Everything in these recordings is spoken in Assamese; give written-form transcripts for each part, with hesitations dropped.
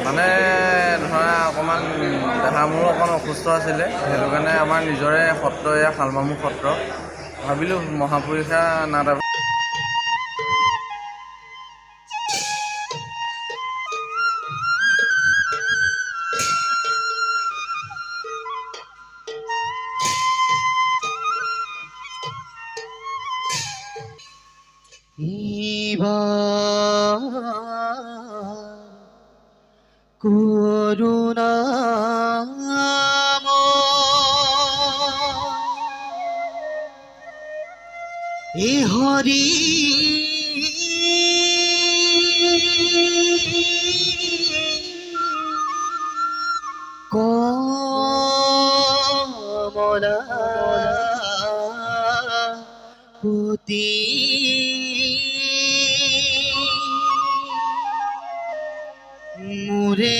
মানে ধৰা অকণমান দেহা মোৰ অকণ অসুস্থ আছিলে, সেইটো কাৰণে আমাৰ নিজৰে সত্ৰ এয়া শালমামুখ সত্ৰ। ভাবিলোঁ মহাপুৰুষা নাট কৰুণাম এ হৰি কমলা পতি মুৰে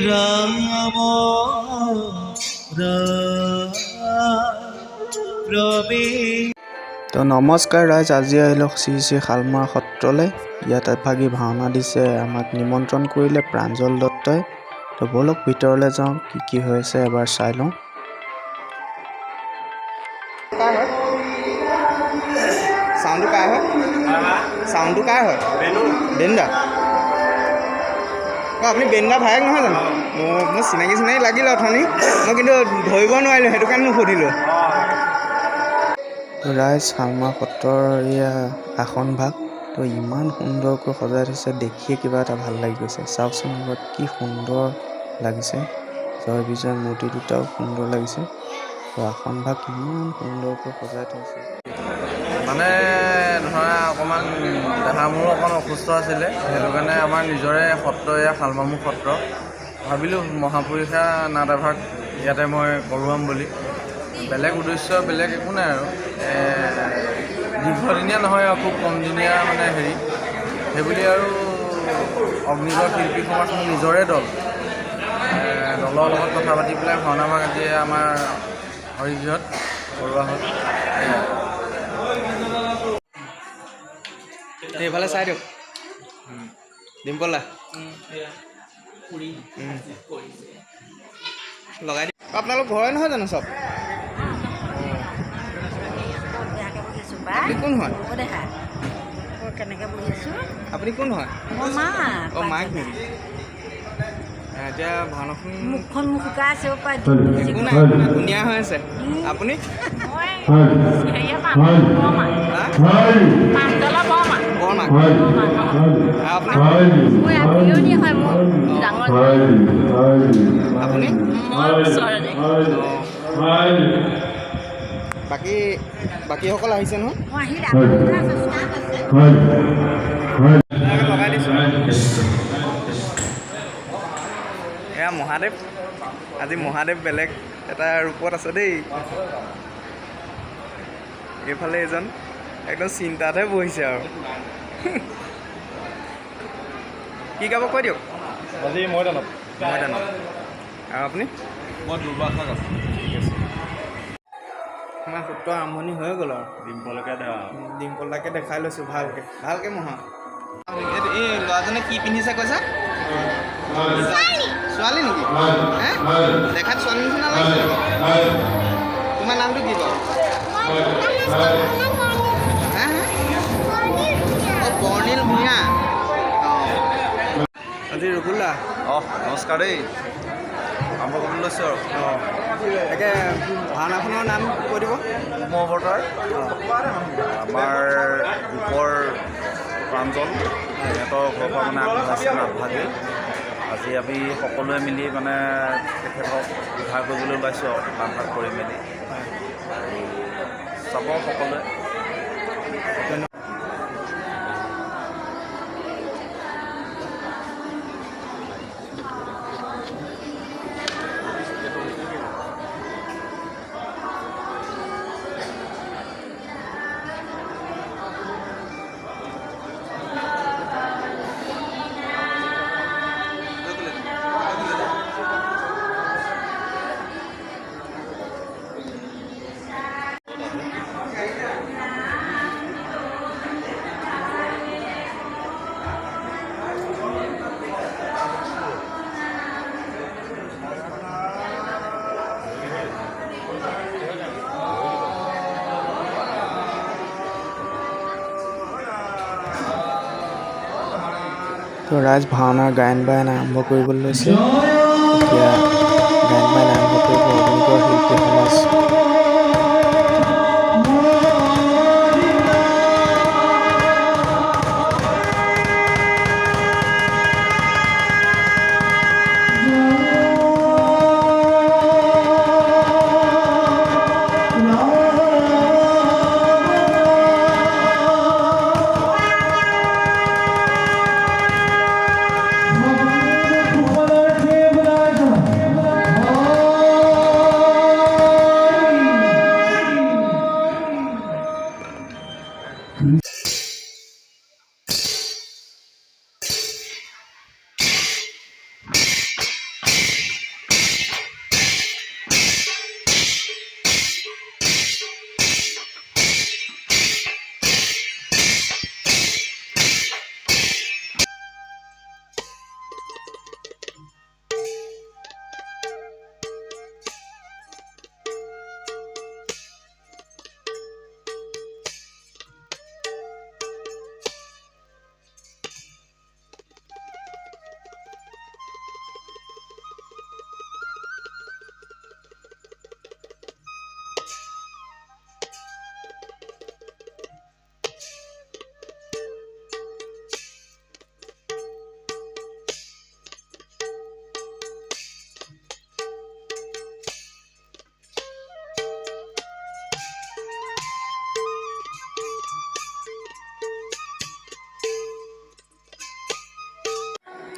ৰাম ৰবে। তো নমস্কাৰ ৰাইজ, আজি আহিলোঁ শ্ৰী শ্ৰী শালমৰা সত্ৰলৈ। ইয়াত এভাগী ভাওনা দিছে, আমাক নিমন্ত্ৰণ কৰিলে প্ৰাঞ্জল দত্তই। তো ব'লক ভিতৰলৈ যাওঁ, কি হৈছে এবাৰ চাই লওঁ। সাউন্ডটো কাৰ হয়? সাউন্ডটো কাৰ হয়? বেন্দা। অঁ, আপুনি বেন্দা ভায়েক নহয় জানো? মোৰ চিনাকি লাগিলে অথনি, মই কিন্তু ধৰিব নোৱাৰিলোঁ, সেইটো কাৰণে মোক সুধিলোঁ। ৰাইজ, শালমৰা সত্ৰৰ এয়া আসন ভাগ। তো ইমান সুন্দৰকৈ সজাই থৈছে, দেখিয়ে কিবা এটা ভাল লাগি গৈছে। চাওকচোন এবাৰ কি সুন্দৰ লাগিছে। জয় বিজয় মূৰ্তি দুটাও সুন্দৰ লাগিছে। তো আসন ভাগ ইমান সুন্দৰকৈ সজাই থৈছে। মানে ধৰা অকণমান দেহা মোৰ অকণ অসুস্থ আছিলে, সেইটো কাৰণে আমাৰ নিজৰে সত্ৰ এয়া শালমামুখ সত্ৰ। ভাবিলোঁ মহাপুৰুষা নাট এভাগ ইয়াতে মই কৰোৱাম বুলি। বেলেগ উদ্দেশ্য বেলেগ একো নাই আৰু, দীৰ্ঘদিনীয়া নহয় আৰু খুব কমদিনীয়া মানে হেৰি, সেইবুলি আৰু অগ্নিগড় শিল্পী সমাজ মোৰ নিজৰে দলৰ লগত কথা পাতি পেলাই ভাওনা ভাগ আজি আমাৰ হৰিগৃহত কৰোৱা হ'ল। এইফালে চাই দিয়ক ডিম্পল লগাই দিয়ক। আপোনালোক ঘৰে নহয় জানো চব? আপুনি কোন হয়? আপুনি কোন হয়? অঁ, মাক নেকি? এতিয়া ভাওনাখন মুখখন মোক শুকাই আছে, একো নাই, ধুনীয়া হৈ আছে। আপুনি বৰমা, আপুনি বাকীসকল আহিছে নহয়? লগাই দিছোঁ। এয়া মহাদেৱ, আজি মহাদেৱ বেলেগ এটা ৰূপত আছে দেই। এইফালে এজন একদম চিন্তাতহে বহিছে আৰু। কি গাব কৈ দিয়ক। আজি মৈদানত আৰু আপুনি? মই দুৰ্বাসা আছোঁ। ঠিক আছে, আমাৰ সূত্ৰ আৰম্ভণি হৈ গ'ল আৰু। ডিম্পলকে দেখাই লৈছোঁ ভালকৈ মহা। এই ল'ৰাজনে কি পিন্ধিছে কৈছা? ছোৱালী নেকি? দেখাত ছোৱালী নিচিনা লাগিছে। তোমাৰ নামটো কি বাৰু? বৰ্ণিল ভূঞা। আজি ৰঘুলা। নমস্কাৰ দেই, আৰম্ভ কৰিবলৈ লৈছোঁ আৰু। তাকে ভাওনাখনৰ নাম কৈ দিব। অৱতাৰ আমাৰ ৰূপৰ প্ৰাঞ্জল, সিহঁতৰ ঘৰৰ পৰা মানে আগবঢ়াইছে নাটভাগে। আজি আমি সকলোৱে মিলি মানে তেখেতক উদ্ধাৰ কৰিবলৈ ওলাইছোঁ আৰু নাটভাগ কৰি মেলি। চাব সকলোৱে। তো ৰাইজ ভাওনাৰ গায়ন বায়ন আৰম্ভ কৰিবলৈ লৈছে। এতিয়া গায়ন বায়ন আৰম্ভ কৰিব অগ্নিগড় শিল্পী সমাজ।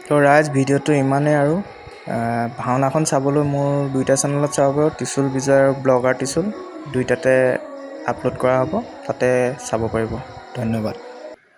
তো ৰাইজ ভিডিঅ'টো ইমানেই আৰু ভাওনাখন চাবলৈ মোৰ দুইটা চেনেলত চাব পাৰিব, ত্ৰিশূল বিজয় আৰু ব্লগাৰ ত্ৰিশূল দুইটাতে আপলোড কৰা হ'ব, তাতে চাব পাৰিব। ধন্যবাদ।